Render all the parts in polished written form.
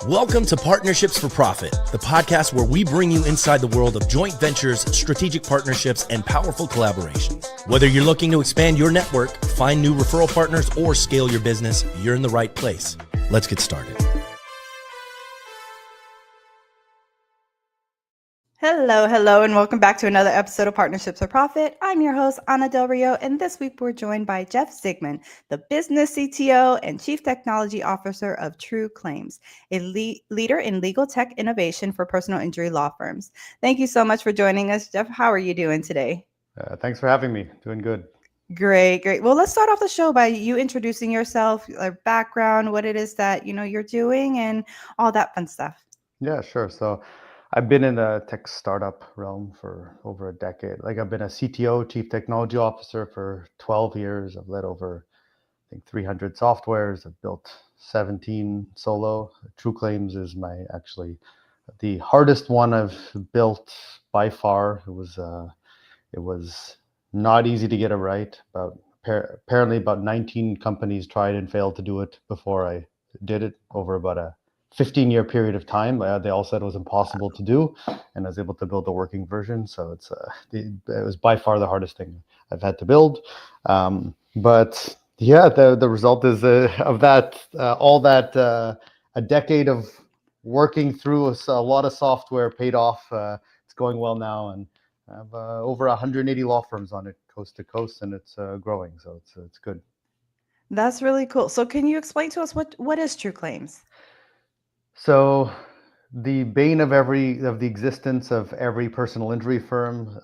Welcome to Partnerships for Profit, the podcast where we bring you inside the world of joint ventures, strategic partnerships, and powerful collaborations. Whether you're looking to expand your network, find new referral partners, or scale your business, you're in the right place. Let's get started. Hello, and welcome back to another episode of Partnerships for Profit. I'm your host, Ana Del Rio, and this week we're joined by Jeff Zigman, the Business CTO and Chief Technology Officer of TRUEclaims, a leader in legal tech innovation for personal injury law firms. Thank you so much for joining us, Jeff. How are you doing today? Thanks for having me. Doing good. Great. Well, let's start off the show by you introducing yourself, your background, what it is that you're doing, and all that fun stuff. Yeah, sure. So I've been in the tech startup realm for over a decade. I've been a CTO, Chief Technology Officer, for 12 years. I've led over, 300 softwares. I've built 17 solo. TRUEclaims is actually the hardest one I've built by far. It was not easy to get it right. Apparently about 19 companies tried and failed to do it before I did it over about a 15-year period of time. They all said it was impossible to do, and I was able to build a working version. So it was by far the hardest thing I've had to build. But yeah, the result is of that a decade of working through a lot of software paid off. It's going well now, and I have over 180 law firms on it, coast to coast, and it's growing. So it's good. That's really cool. So can you explain to us what is TRUEclaims? So the bane of the existence of every personal injury firm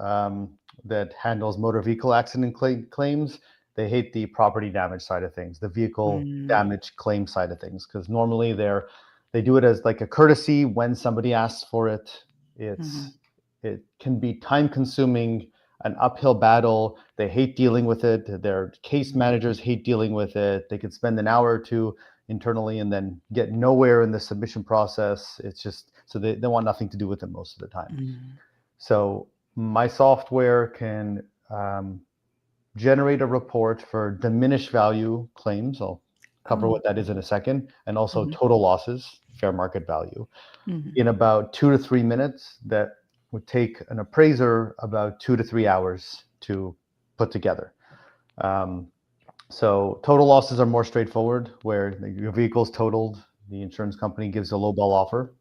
that handles motor vehicle accident claims, they hate the property damage side of things, the vehicle damage claim side of things, because normally they do it as like a courtesy when somebody asks for it. It can be time consuming, an uphill battle. They hate dealing with it. Their case managers hate dealing with it. They could spend an hour or two internally and then get nowhere in the submission process. It's just, so they want nothing to do with it most of the time. So my software can generate a report for diminished value claims. I'll cover what that is in a second, and also total losses, fair market value, in about 2 to 3 minutes. That would take an appraiser about 2 to 3 hours to put together. So total losses are more straightforward, where your vehicle's totaled, the insurance company gives a lowball offer,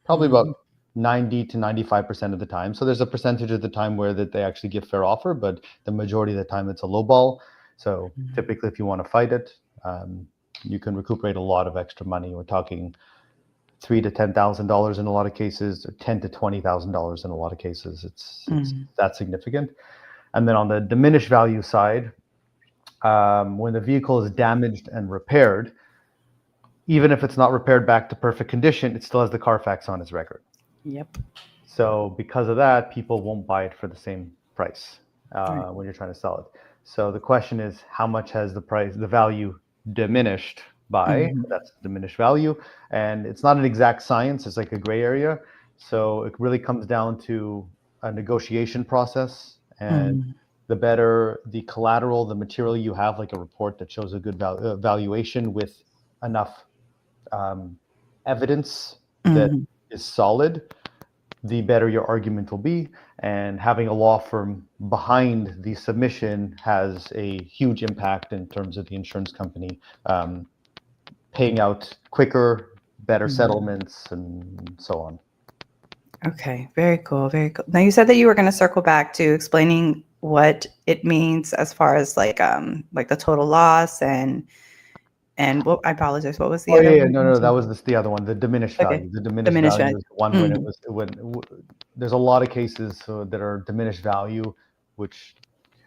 probably about 90 to 95% of the time. So there's a percentage of the time where that they actually give fair offer, but the majority of the time it's a lowball. So typically, if you want to fight it, you can recuperate a lot of extra money. We're talking $3,000 to $10,000 in a lot of cases, or $10,000 to $20,000 in a lot of cases. It's that significant. And then on the diminished value side, when the vehicle is damaged and repaired, even if it's not repaired back to perfect condition, it still has the Carfax on its record. Yep. So because of that, people won't buy it for the same price when you're trying to sell it. So the question is, how much has the value diminished by? That's diminished value. And it's not an exact science. It's like a gray area. So it really comes down to a negotiation process, and the better the collateral, the material you have, like a report that shows a good valuation with enough evidence that is solid, the better your argument will be. And having a law firm behind the submission has a huge impact in terms of the insurance company paying out quicker, better settlements, and so on. Okay, very cool, very cool. Now you said that you were going to circle back to explaining what it means as far as like the total loss and what, I apologize, what was the other one? No, that was the other one, the diminished value. The diminished value is one when there's a lot of cases that are diminished value, which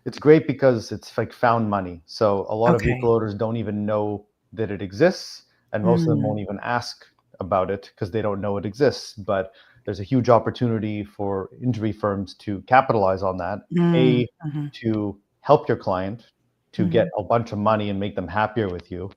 it's great because it's like found money. So a lot of vehicle owners don't even know that it exists, and most of them won't even ask about it because they don't know it exists. But there's a huge opportunity for injury firms to capitalize on that. To help your client to get a bunch of money and make them happier with you.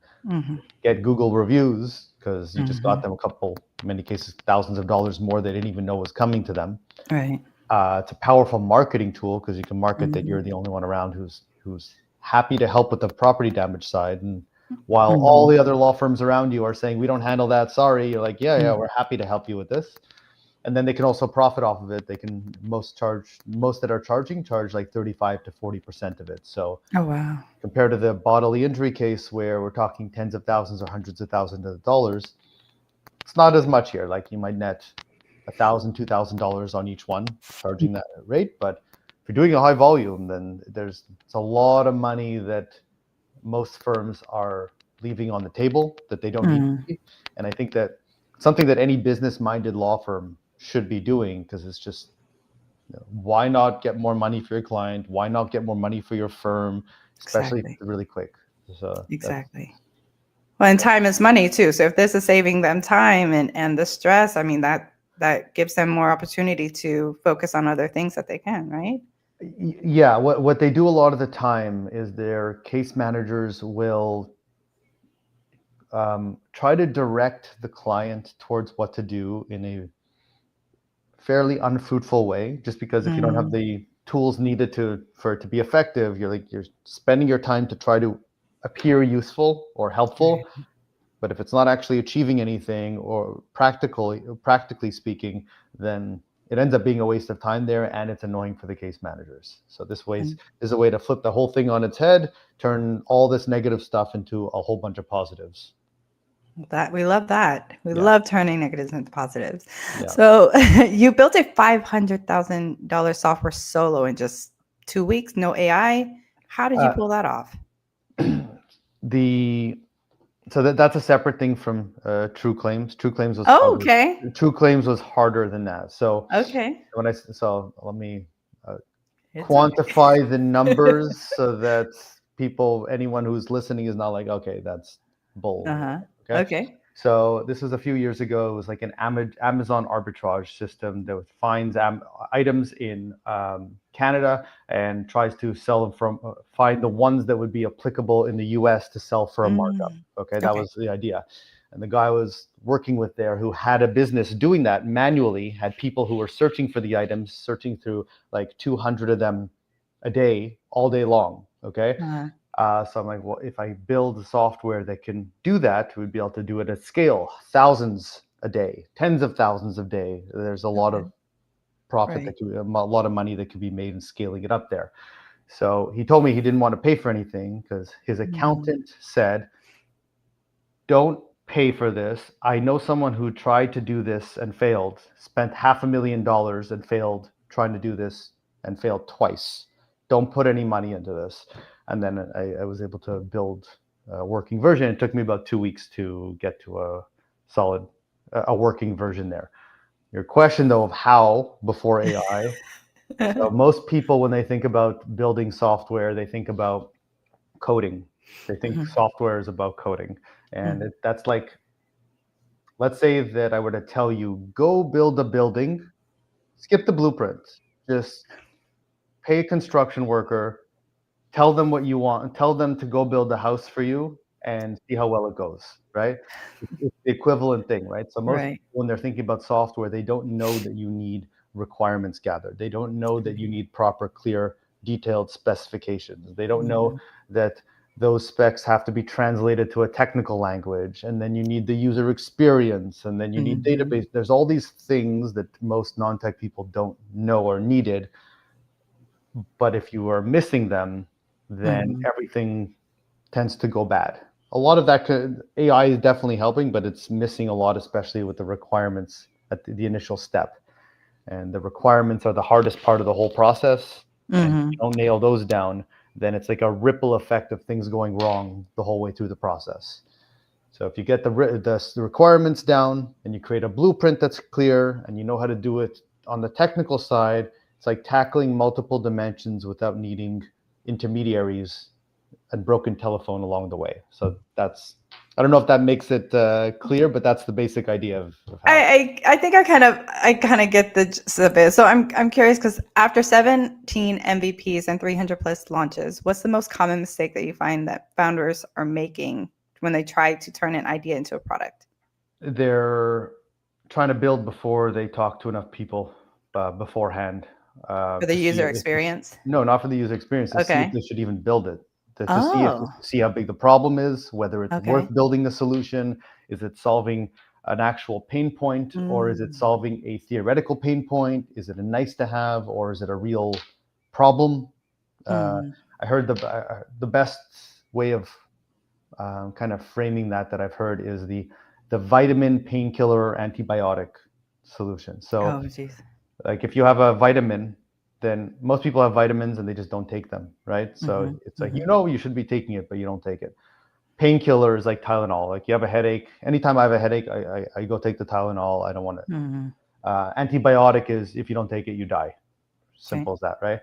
Get Google reviews because you just got them in many cases, thousands of dollars more they didn't even know was coming to them. Right. It's a powerful marketing tool because you can market that you're the only one around who's happy to help with the property damage side. And while all Mhm. the other law firms around you are saying, we don't handle that, sorry. You're like, yeah, Mm. we're happy to help you with this. And then they can also profit off of it. They can most that are charge like 35 to 40% of it. So Oh, wow. compared to the bodily injury case where we're talking tens of thousands or hundreds of thousands of dollars, it's not as much here. Like you might net $1,000, $2,000 on each one, charging that rate. But if you're doing a high volume, then it's a lot of money that most firms are leaving on the table that they don't need to Mm. be. And I think that something that any business-minded law firm should be doing, because it's just, why not get more money for your client? Why not get more money for your firm, especially if Exactly. it's really quick? So Exactly. Well, and time is money too. So if this is saving them time and the stress, I mean, that gives them more opportunity to focus on other things that they can, right? yeah, what they do a lot of the time is their case managers will try to direct the client towards what to do in a fairly unfruitful way, just because if you don't have Mm. the tools needed for it to be effective, you're spending your time to try to appear useful or helpful. But if it's not actually achieving anything or practically speaking, then it ends up being a waste of time there, and it's annoying for the case managers. So this way Mm. is a way to flip the whole thing on its head, turn all this negative stuff into a whole bunch of positives. That we love that. We Yeah, love turning negatives into positives. yeah. So you built a $500,000 software solo in just 2 weeks, no AI. How did you Uh, pull that off? the So that's a separate thing from TRUEclaims. TRUEclaims was Oh, harder. okay. TRUEclaims was harder than that. So Okay. let me uh, It's okay. quantify the numbers so that anyone who's listening is not like, okay, that's bull. Uh-huh. Okay. Okay. So this was a few years ago. It was like an Amazon arbitrage system that finds items in Canada and tries to sell them find the ones that would be applicable in the US to sell for a markup. Mm. Okay, that Okay. was the idea. And the guy was working with there who had a business doing that manually, had people who were searching for the items, searching through like 200 of them a day, all day long. Okay. Uh-huh. So I'm like, well, if I build software that can do that, we'd be able to do it at scale, thousands a day, tens of thousands a day. There's a lot Okay. of profit Right. a lot of money that could be made in scaling it up there. So he told me he didn't want to pay for anything because his Mm. accountant said, don't pay for this. I know someone who tried to do this and failed, spent $500,000 and failed trying to do this and failed twice. Don't put any money into this. And then I was able to build a working version. It took me about 2 weeks to get to a working version there. Your question though of how before AI. So most people, when they think about building software, they think about coding. They think Mhm. software is about coding. And Mhm. that's like, let's say that I were to tell you, go build a building, skip the blueprint, just pay a construction worker, tell them what you want, tell them to go build a house for you and see how well it goes, right? It's the equivalent thing, right? So most Right. people, when they're thinking about software, they don't know that you need requirements gathered. They don't know that you Right. need proper, clear, detailed specifications. They don't know Mhm. that those specs have to be translated to a technical language, and then you need the user experience, and then you need Mhm. database. There's all these things that most non-tech people don't know are needed, but if you are missing them, then Mhm. everything tends to go bad. A lot of that AI is definitely helping, but it's missing a lot, especially with the requirements at the initial step. And the requirements are the hardest part of the whole process. And if you Mhm. don't nail those down, then it's like a ripple effect of things going wrong the whole way through the process. So if you get the requirements down and you create a blueprint that's clear and you know how to do it on the technical side, it's like tackling multiple dimensions without needing intermediaries and broken telephone along the way. So I don't know if that makes it clear, but that's the basic idea of how. I think I kind of get the gist of it. So I'm curious because after 17 MVPs and 300 plus launches, what's the most common mistake that you find that founders are making when they try to turn an idea into a product? They're trying to build before they talk to enough people beforehand For the to see user if experience? no, not for the user experience, to see if Okay. they should even build it. to see how big the problem is, whether it's Okay. worth building the solution, is it solving an actual pain point, or is it solving a theoretical pain point? Is it a nice to have, or is it a real problem? I heard the best way of kind of framing that I've heard is the vitamin painkiller antibiotic solution. So, Geez. like if you have a vitamin, then most people have vitamins and they just don't take them, right? So it's like, you should be taking it, but you don't take it. Painkiller is like Tylenol. Like you have a headache. Anytime I have a headache, I go take the Tylenol. I don't want it. Antibiotic is if you don't take it, you die. Simple as that, right?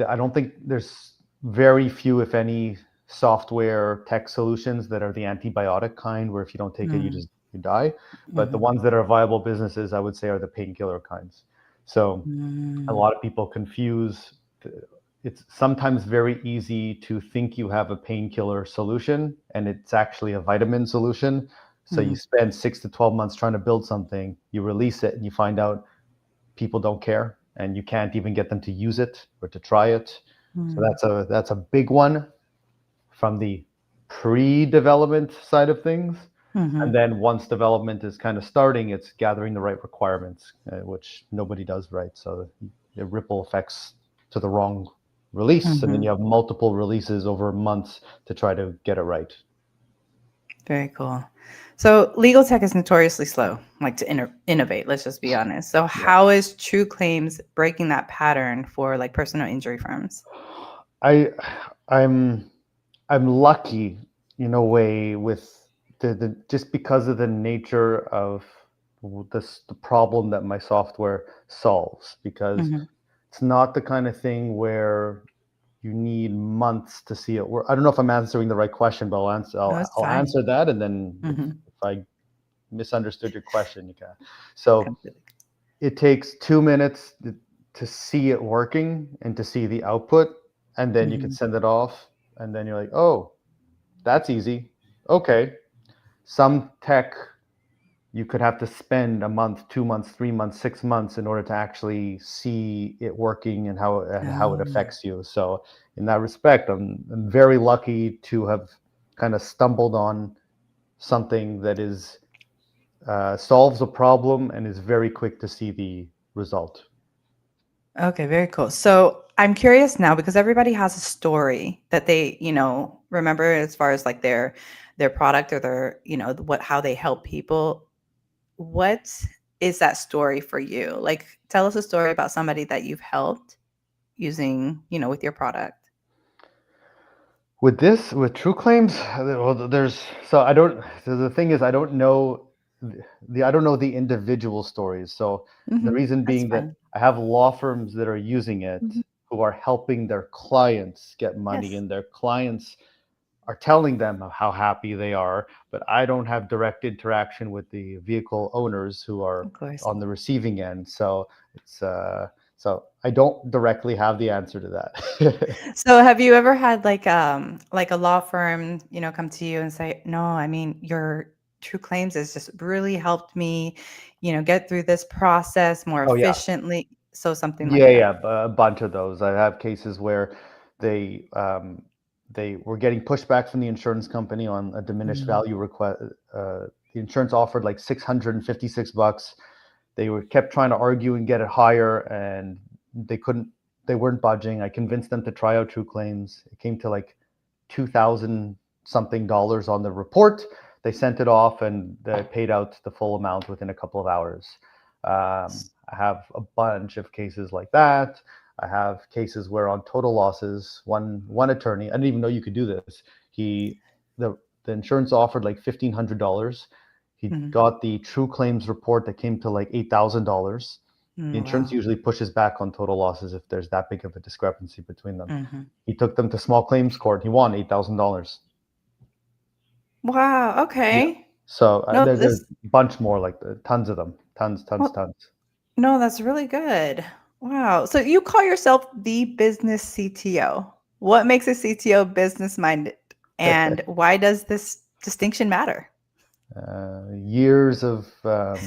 I don't think there's very few, if any, software tech solutions that are the antibiotic kind, where if you don't take it, you die. But the ones that are viable businesses, I would say, are the painkiller kinds. So a lot of people confuse. It's sometimes very easy to think you have a painkiller solution, and it's actually a vitamin solution. So you spend 6 to 12 months trying to build something, you release it, and you find out people don't care, and you can't even get them to use it or to try it. So that's a big one from the pre-development side of things. And then once development is kind of starting, it's gathering the right requirements, which nobody does right. So the ripple effects to the wrong release, and then you have multiple releases over months to try to get it right. Very cool. So legal tech is notoriously slow, like to innovate. Let's just be honest. So how is TRUEclaims breaking that pattern for like personal injury firms? I'm lucky in a way with the just because of the nature of the problem that my software solves, because it's not the kind of thing where you need months to see it work. I don't know if I'm answering the right question, but I'll answer that, and then if I misunderstood your question, you can. So it takes 2 minutes to see it working and to see the output, and then you can send it off, and then you're like, oh, that's easy. Okay. Some tech you could have to spend a month, 2 months, 3 months, 6 months in order to actually see it working and how it affects you. So in that respect, I'm very lucky to have kind of stumbled on something that is solves a problem and is very quick to see the result. Okay, very cool. So I'm curious now because everybody has a story that they, remember as far as like their product or their, how they help people. What is that story for you? Like, tell us a story about somebody that you've helped using, with your product. With TRUEclaims, well, the thing is, I don't know the individual stories. So the reason being that I have law firms that are using it who are helping their clients get money, and their clients are telling them how happy they are, but I don't have direct interaction with the vehicle owners who are on the receiving end. So it's so I don't directly have the answer to that. So have you ever had like a law firm, come to you and say, no, I mean, your TRUEclaims has just really helped me, get through this process more efficiently. So something like that. Yeah, a bunch of those. I have cases where they were getting pushback from the insurance company on a diminished value request. The insurance offered like $656. They kept trying to argue and get it higher, and they weren't budging. I convinced them to try out TRUEclaims. It came to like $2,000 something on the report. They sent it off, and they paid out the full amount within a couple of hours. I have a bunch of cases like that. I have cases where on total losses, one attorney, I didn't even know you could do this. The insurance offered like $1,500. He got the TRUEclaims report that came to like $8,000. The insurance usually pushes back on total losses if there's that big of a discrepancy between them. He took them to small claims court. He won $8,000. Wow. Okay. Yeah. So there's a bunch more like tons of them. Tons. No, that's really good. Wow. So you call yourself the business CTO. What makes a CTO business minded, and why does this distinction matter? Years of of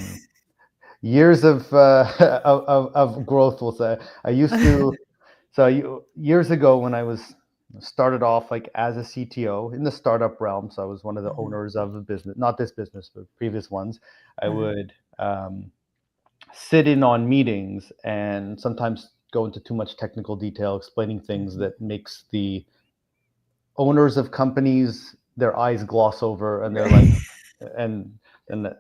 growth, we'll say. I used to years ago when I was started off like as a CTO in the startup realm. So I was one of the Mhm. owners of a business, not this business, but previous ones. I Uh-huh. would sit in on meetings and sometimes go into too much technical detail, explaining things Mhm. that makes the owners of companies, their eyes gloss over, and they're like, Right. and and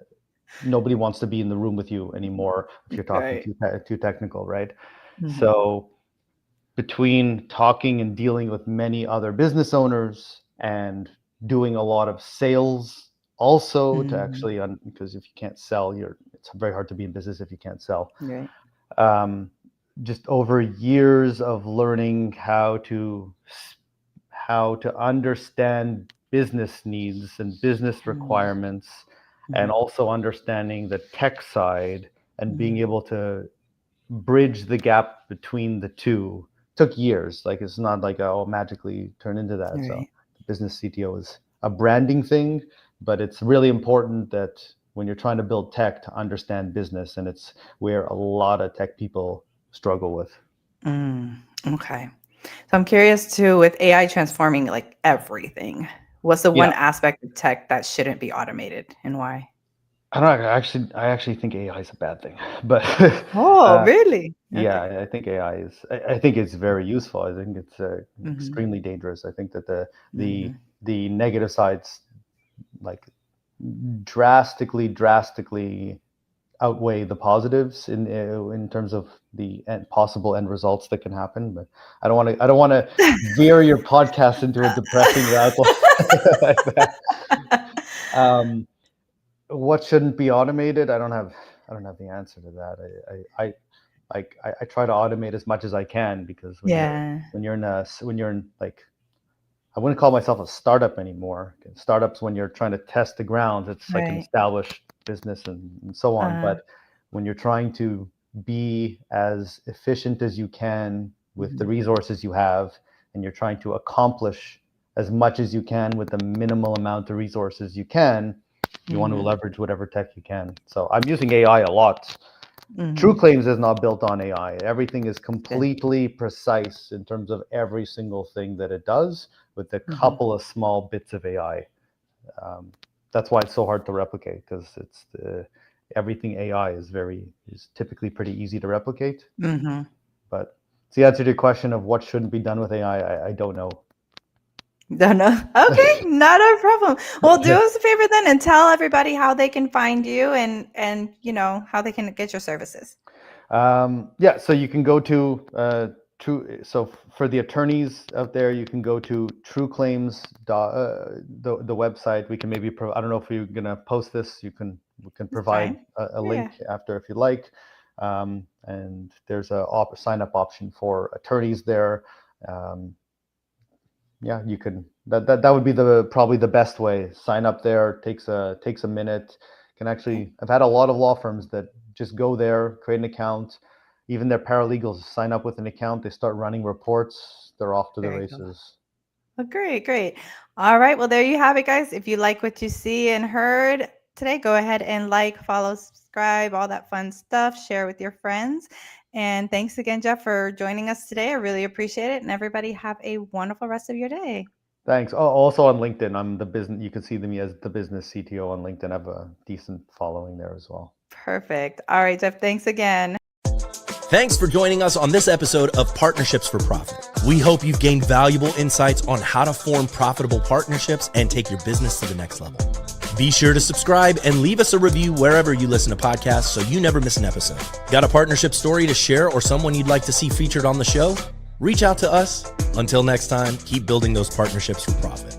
nobody wants to be in the room with you anymore if you're talking Right. too technical, right? Mhm. So between talking and dealing with many other business owners and doing a lot of sales also to Mhm. actually because if you can't sell, it's very hard to be in business if you can't sell. Right. um, just over years of learning how to understand business needs and business Mhm. requirements, and Mhm. also understanding the tech side and being Mhm. able to bridge the gap between the two took years. Like it's not like I'll magically turn into that. So Right. the business CTO is a branding thing, but it's really important that when you're trying to build tech to understand business, and it's where a lot of tech people struggle with. Okay. So I'm curious too, with AI transforming like everything, what's the Yeah, one aspect of tech that shouldn't be automated and why? I don't know. I actually think AI is a bad thing, but Oh, uh, really? yeah, Okay. I think AI is. I think it's very useful. I think it's Mhm. extremely dangerous. I think that the Mhm. the negative sides like drastically outweigh the positives in terms of the possible end results that can happen. But I don't want to veer your podcast into a depressing route like that. Um, what shouldn't be automated? I don't have the answer to that. I try to automate as much as I can, because Yeah. when you're in like, I wouldn't call myself a startup anymore. Startups, when you're trying to test the ground, it's like an Right. established business and so on. Uh, But when you're trying to be as efficient as you can with the mhm. resources you have, and you're trying to accomplish as much as you can with the minimal amount of resources you can, you want to Mhm. leverage whatever tech you can. So I'm using AI a lot. Mhm. TRUEclaims is not built on AI. Everything is Good. completely precise in terms of every single thing that it does, with a Mhm. couple of small bits of AI. Um, that's why it's so hard to replicate, because everything AI is typically pretty easy to replicate. Mhm. But to answer your question of what shouldn't be done with AI, I don't know. Don't know. Okay, not a problem. Well, do us a favor then and tell everybody how they can find you and how they can get your services. Yeah, so you can go to So for the attorneys out there, you can go to TRUEclaims. The website. We can maybe I don't know if you're gonna post this. We can It's provide fine. a Yeah. link after if you like. And there's a sign up option for attorneys there. Um, yeah, you can. That would be probably the best way. Sign up there. Takes a minute. Can Okay. actually. I've had a lot of law firms that just go there, create an account. Even their paralegals sign up with an account. They start running reports. They're off to the Very cool. races. Well, great, great. All right. Well, there you have it, guys. If you like what you see and heard today, go ahead and like, follow, subscribe, all that fun stuff. Share with your friends. And thanks again, Jeff, for joining us today. I really appreciate it. And everybody have a wonderful rest of your day. Thanks. Oh, also on LinkedIn, I'm the business. You can see me as the business CTO on LinkedIn. I have a decent following there as well. Perfect. All right, Jeff. Thanks again. Thanks for joining us on this episode of Partnerships for Profit. We hope you've gained valuable insights on how to form profitable partnerships and take your business to the next level. Be sure to subscribe and leave us a review wherever you listen to podcasts so you never miss an episode. Got a partnership story to share or someone you'd like to see featured on the show? Reach out to us. Until next time, keep building those partnerships for profit.